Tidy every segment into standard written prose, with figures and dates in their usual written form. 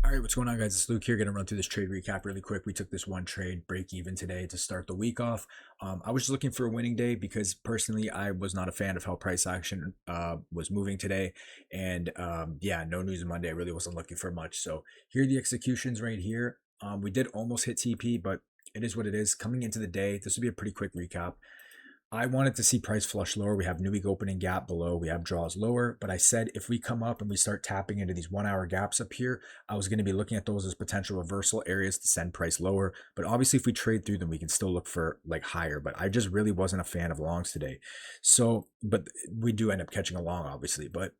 All right, what's going on, guys? It's Luke here. Going to run through this trade recap really quick. We took this one trade break even today to start the week off. I was just looking for a winning day because personally, I was not a fan of how price action was moving today. And yeah, no news Monday. I really wasn't looking for much. So here are the executions right here. We did almost hit TP, but it is what it is. Coming into the day, this will be a pretty quick recap. I wanted to see price flush lower. We have new week opening gap below. We have draws lower. But I said if we come up and we start tapping into these 1 hour gaps up here, I was going to be looking at those as potential reversal areas to send price lower. But obviously, if we trade through them, we can still look for like higher. But I just really wasn't a fan of longs today. So, but we do end up catching a long, obviously. But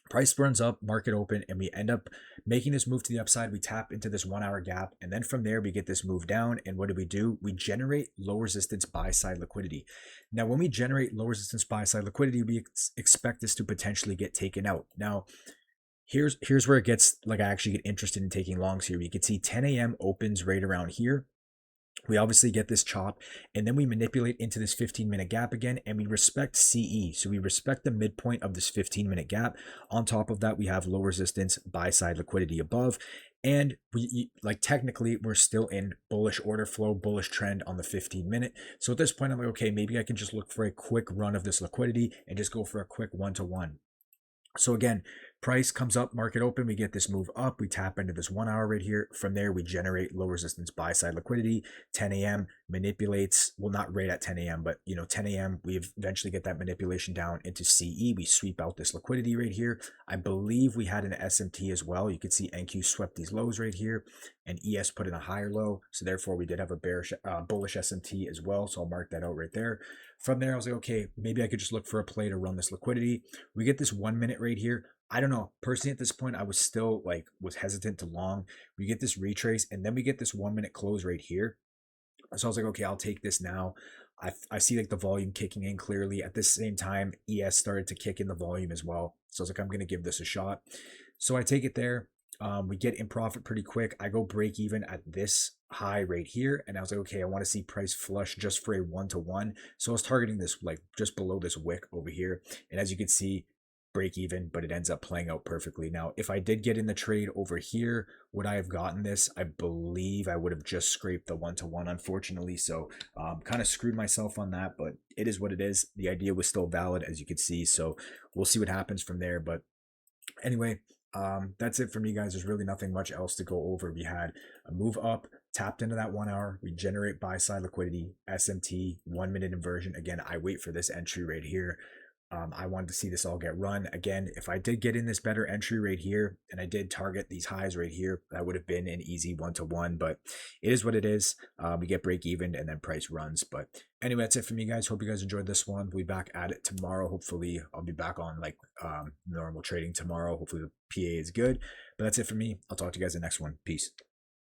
price runs up, market open, and we end up making this move to the upside. We tap into this 1 hour gap, and then from there we get this move down. And what do? We generate low resistance buy side liquidity. Now, when we generate low resistance buy side liquidity, we expect this to potentially get taken out. Now, here's where it gets like I actually get interested in taking longs here. You can see 10 a.m. opens right around here. We obviously get this chop, and then we manipulate into this 15-minute gap again, and we respect CE. So we respect the midpoint of this 15-minute gap. On top of that, we have low resistance buy side liquidity above. And we like technically we're still in bullish order flow, bullish trend on the 15-minute. So at this point, I'm like, okay, maybe I can just look for a quick run of this liquidity and just go for a quick 1-to-1. So again, price comes up, market open, we get this move up, we tap into this 1 hour right here. From there, we generate low resistance buy side liquidity. 10 a.m. manipulates, well, not right at 10 a.m., but 10 a.m. we eventually get that manipulation down into CE. We sweep out this liquidity right here. I believe we had an SMT as well. You can see NQ swept these lows right here, and ES put in a higher low. So therefore, we did have a bearish, bullish SMT as well. So I'll mark that out right there. From there, I was like, okay, maybe I could just look for a play to run this liquidity. We get this 1 minute right here. I don't know. Personally, at this point, I was still was hesitant to long. We get this retrace, and then we get this 1 minute close right here. So I was like, okay, I'll take this now. I see like the volume kicking in clearly. At the same time, ES started to kick in the volume as well. So I was like, I'm going to give this a shot. So I take it there. We get in profit pretty quick. I go break even at this high right here. And I was like, okay, I want to see price flush just for a 1-to-1. So I was targeting this like just below this wick over here. And as you can see, break even, but it ends up playing out perfectly. Now, if I did get in the trade over here, would I have gotten this? I believe I would have just scraped the 1-to-1, unfortunately. So kind of screwed myself on that, but it is what it is. The idea was still valid, as you can see. So we'll see what happens from there. But anyway, that's it for me, guys. There's really nothing much else to go over. We had a move up, tapped into that 1 hour. We generate buy side liquidity, SMT, 1 minute inversion. Again, I wait for this entry right here. I wanted to see this all get run. Again, if I did get in this better entry right here and I did target these highs right here, that would have been an easy 1-to-1, but it is what it is. We get break even and then price runs. But anyway, that's it for me, guys. Hope you guys enjoyed this one. We'll be back at it tomorrow. Hopefully I'll be back on normal trading tomorrow. Hopefully the PA is good, but that's it for me. I'll talk to you guys in the next one. Peace.